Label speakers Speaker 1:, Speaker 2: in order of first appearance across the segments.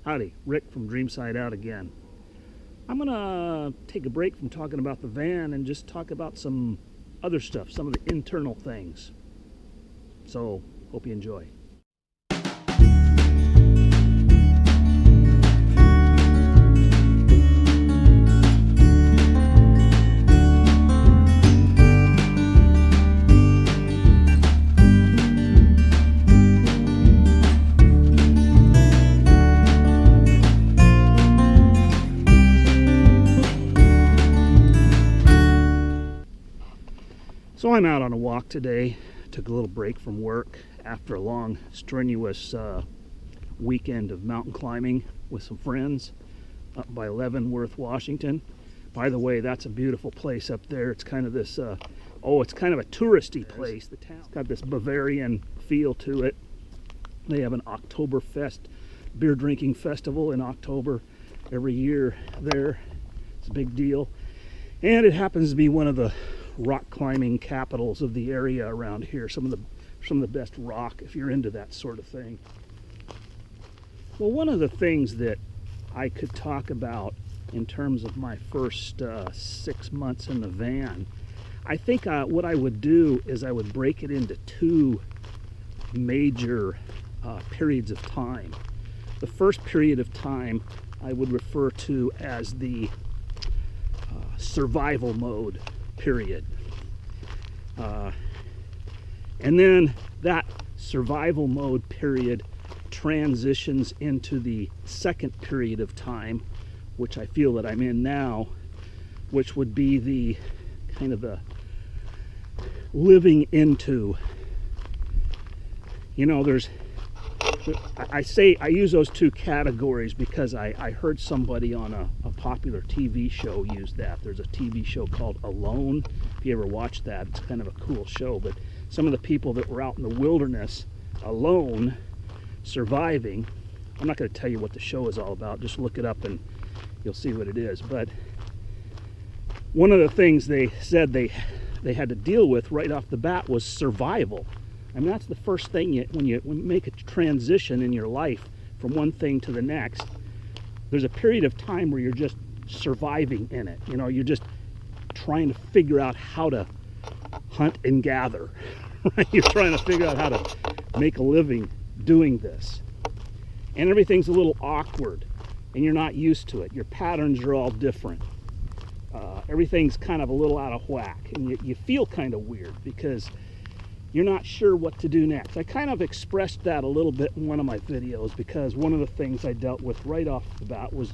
Speaker 1: Howdy, Rick from DreamSideOut again. I'm gonna take a break from talking about the van and just talk about some other stuff, some of the internal things. So, hope you enjoy. So I'm out on a walk today. Took a little break from work after a long, strenuous weekend of mountain climbing with some friends up by Leavenworth, Washington. By the way, that's a beautiful place up there. It's kind of this, it's kind of a touristy place. The town. It's got this Bavarian feel to it. They have an Oktoberfest beer drinking festival in October every year there. It's a big deal. And it happens to be one of the rock climbing capitals of the area around here. Some of the best rock if you're into that sort of thing. Well, one of the things that I could talk about in terms of my first 6 months in the van, I think what I would do is I would break it into two major periods of time. The first period of time I would refer to as the survival mode period. And then that survival mode period transitions into the second period of time, which I feel that I'm in now, which would be the kind of the living into. You know, I use those two categories because I heard somebody on a popular TV show use that. There's a TV show called Alone. If you ever watch that, it's kind of a cool show. But some of the people that were out in the wilderness alone, surviving, I'm not going to tell you what the show is all about. Just look it up and you'll see what it is. But one of the things they said they had to deal with right off the bat was survival. I mean, that's the first thing when you make a transition in your life from one thing to the next. There's a period of time where you're just surviving in it. You know, you're just trying to figure out how to hunt and gather. Right? You're trying to figure out how to make a living doing this. And everything's a little awkward, and you're not used to it. Your patterns are all different. Everything's kind of a little out of whack, and you feel kind of weird because you're not sure what to do next. I kind of expressed that a little bit in one of my videos because one of the things I dealt with right off the bat was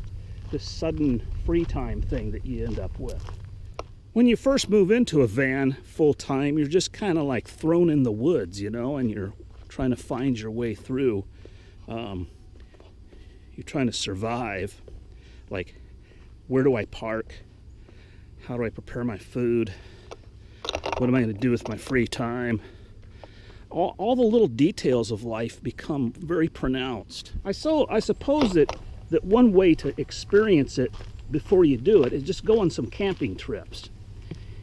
Speaker 1: this sudden free time thing that you end up with. When you first move into a van full time, you're just kind of like thrown in the woods, you know, and you're trying to find your way through. You're trying to survive. Like, where do I park? How do I prepare my food? What am I going to do with my free time? All the little details of life become very pronounced. I suppose that one way to experience it before you do it is just go on some camping trips.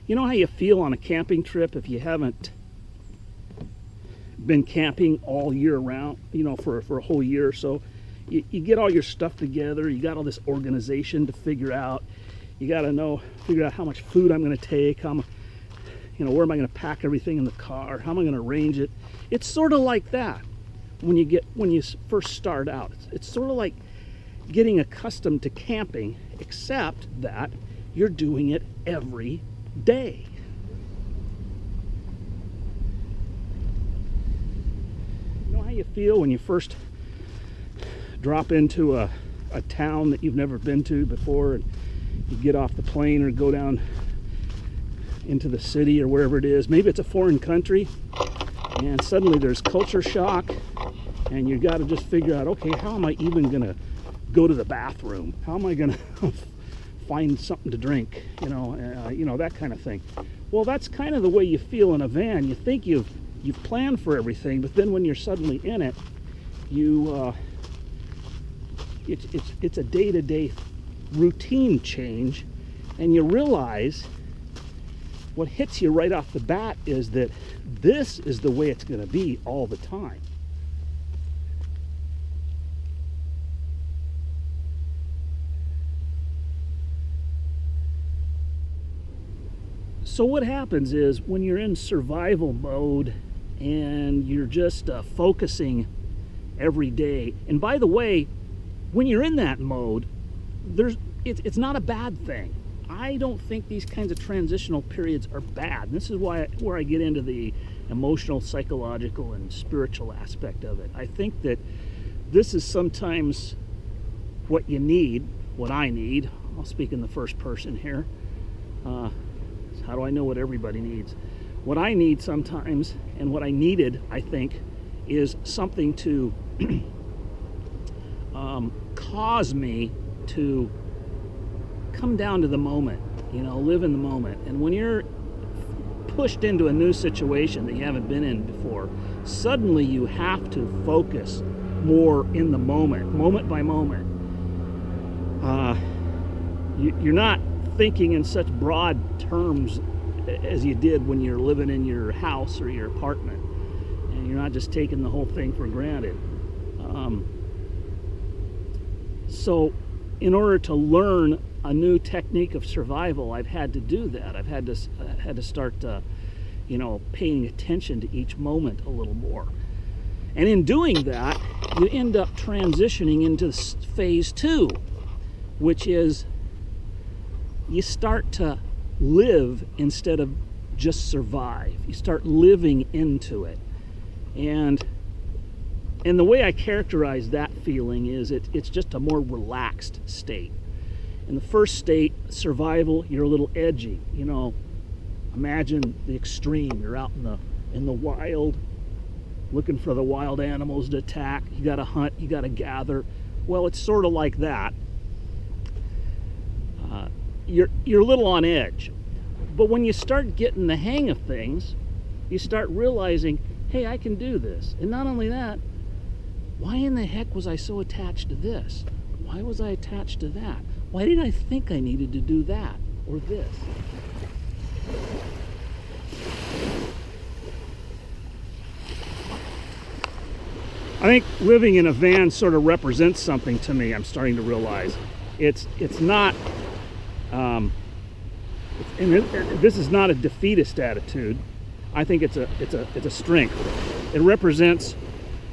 Speaker 1: You know how you feel on a camping trip if you haven't been camping all year round, you know, for a whole year or so. You get all your stuff together, you got all this organization to figure out. You got to figure out how much food I'm going to take, where am I going to pack everything in the car? How am I going to arrange it? It's sort of like that when you first start out. It's sort of like getting accustomed to camping, except that you're doing it every day. You know how you feel when you first drop into a town that you've never been to before, and you get off the plane or go down into the city or wherever it is. Maybe it's a foreign country and suddenly there's culture shock and you got to just figure out, okay, how am I even going to go to the bathroom? How am I going to find something to drink? That kind of thing. Well, that's kind of the way you feel in a van. You think you've planned for everything, but then when you're suddenly in it, it's a day-to-day routine change, and you realize what hits you right off the bat is that this is the way it's going to be all the time. So what happens is when you're in survival mode and you're just focusing every day, and by the way, when you're in that mode, it's not a bad thing. I don't think these kinds of transitional periods are bad. And this is where I get into the emotional, psychological, and spiritual aspect of it. I think that this is sometimes what you need, what I need. I'll speak in the first person here. How do I know what everybody needs? What I need sometimes, and what I needed, I think, is something to cause me to come down to the moment, live in the moment. And when you're pushed into a new situation that you haven't been in before, suddenly you have to focus more in the moment, moment by moment. You're not thinking in such broad terms as you did when you're living in your house or your apartment, and you're not just taking the whole thing for granted. So in order to learn a new technique of survival, I've had to do that. I've had to start paying attention to each moment a little more. And in doing that, you end up transitioning into phase 2, which is you start to live instead of just survive. You start living into it. And the way I characterize that feeling is it's just a more relaxed state. In the first state, survival, you're a little edgy. Imagine the extreme. You're out in the wild, looking for the wild animals to attack. You got to hunt, you got to gather. Well, it's sort of like that. You're a little on edge. But when you start getting the hang of things, you start realizing, hey, I can do this. And not only that, why in the heck was I so attached to this? Why was I attached to that? Why did I think I needed to do that or this? I think living in a van sort of represents something to me. I'm starting to realize it's not, and this is not a defeatist attitude. I think it's a strength. It represents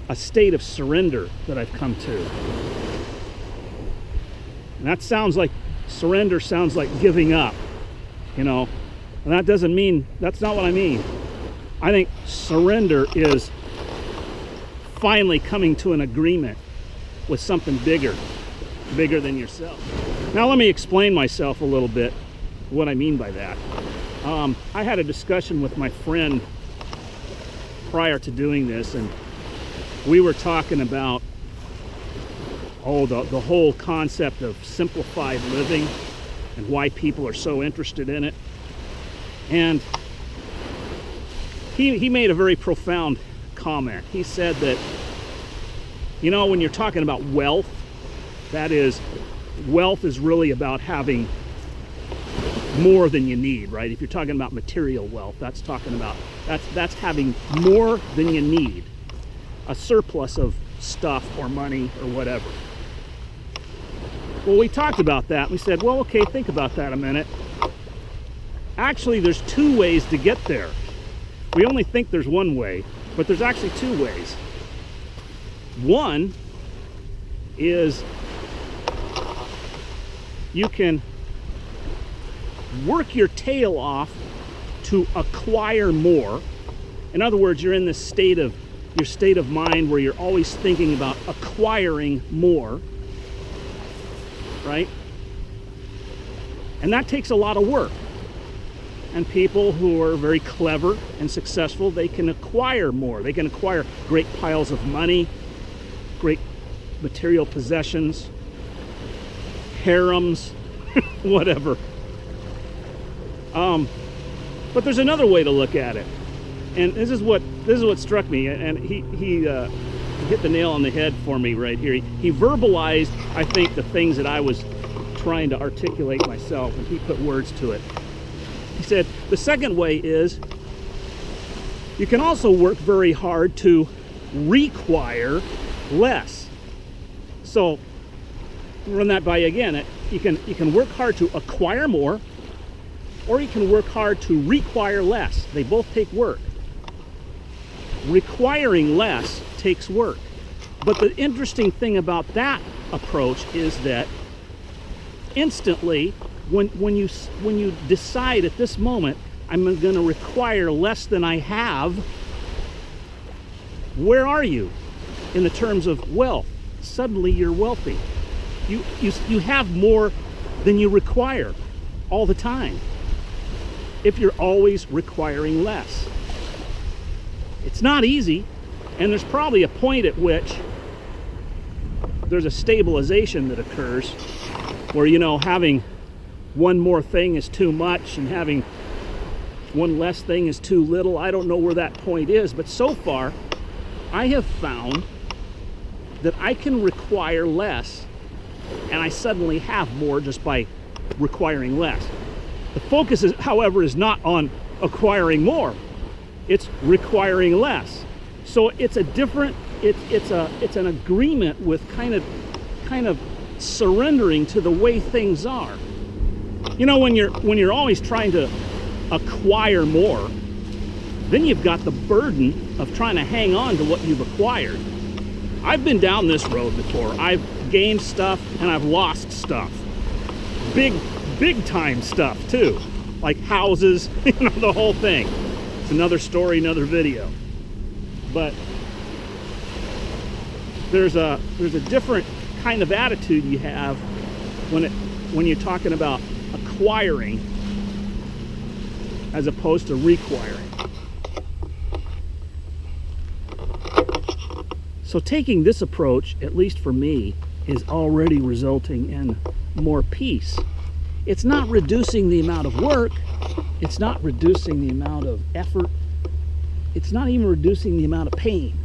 Speaker 1: a state of surrender that I've come to. And that sounds like, surrender sounds like giving up, and that doesn't mean, that's not what I mean. I think surrender is finally coming to an agreement with something bigger than yourself. Now let me explain myself a little bit, what I mean by that. I had a discussion with my friend prior to doing this, and we were talking about the whole concept of simplified living and why people are so interested in it. And he made a very profound comment. He said that, when you're talking about wealth, wealth is really about having more than you need, right? If you're talking about material wealth, that's having more than you need, a surplus of stuff or money or whatever. Well, we talked about that. We said, well, okay, think about that a minute. Actually, there's two ways to get there. We only think there's one way, but there's actually two ways. One is you can work your tail off to acquire more. In other words, you're in this state of mind where you're always thinking about acquiring more, right? And that takes a lot of work. And people who are very clever and successful, they can acquire more. They can acquire great piles of money, great material possessions, harems, whatever. But there's another way to look at it, and this is what struck me. And he hit the nail on the head for me right here. He verbalized, I think, the things that I was trying to articulate myself, and he put words to it. He said, the second way is you can also work very hard to require less. So run that by you again. You can work hard to acquire more, or you can work hard to require less. They both take work. Requiring less takes work. But the interesting thing about that approach is that instantly, when you decide at this moment, I'm going to require less than I have, where are you in the terms of wealth? Suddenly you're wealthy. You have more than you require all the time if you're always requiring less. It's not easy, and there's probably a point at which there's a stabilization that occurs where, you know, having one more thing is too much and having one less thing is too little. I don't know where that point is, but so far I have found that I can require less and I suddenly have more just by requiring less. The focus is, however, is not on acquiring more. It's requiring less. So it's a different, it's an agreement with kind of surrendering to the way things are. You know, when you're always trying to acquire more, then you've got the burden of trying to hang on to what you've acquired. I've been down this road before. I've gained stuff and I've lost stuff. Big time stuff too, like houses, you know, the whole thing. It's another story, another video. But there's a different kind of attitude you have when you're talking about acquiring as opposed to requiring. So taking this approach, at least for me, is already resulting in more peace. It's not reducing the amount of work. It's not reducing the amount of effort. It's not even reducing the amount of pain.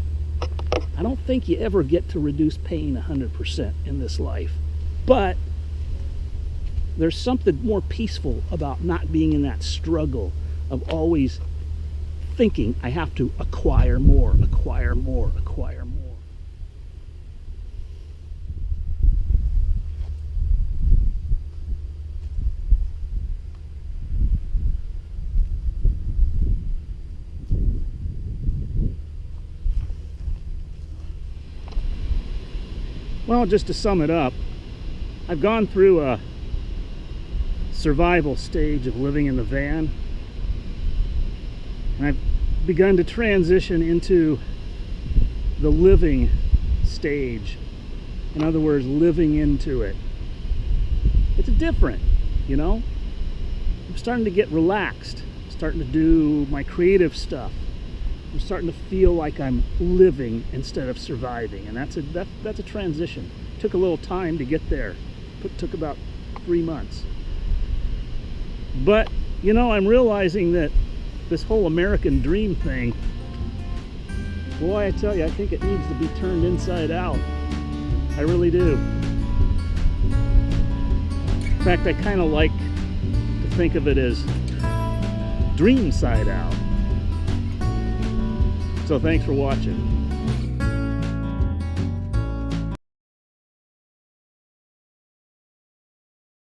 Speaker 1: I don't think you ever get to reduce pain 100% in this life. But there's something more peaceful about not being in that struggle of always thinking I have to acquire more, acquire more, acquire more. Well, just to sum it up, I've gone through a survival stage of living in the van, and I've begun to transition into the living stage. In other words, living into it. It's different, you know? I'm starting to get relaxed, I'm starting to do my creative stuff. I'm starting to feel like I'm living instead of surviving, and that's a transition. It took a little time to get there. It took about 3 months. But, you know, I'm realizing that this whole American dream thing, boy, I tell you, I think it needs to be turned inside out. I really do. In fact, I kind of like to think of it as DreamSideOut. So thanks for watching.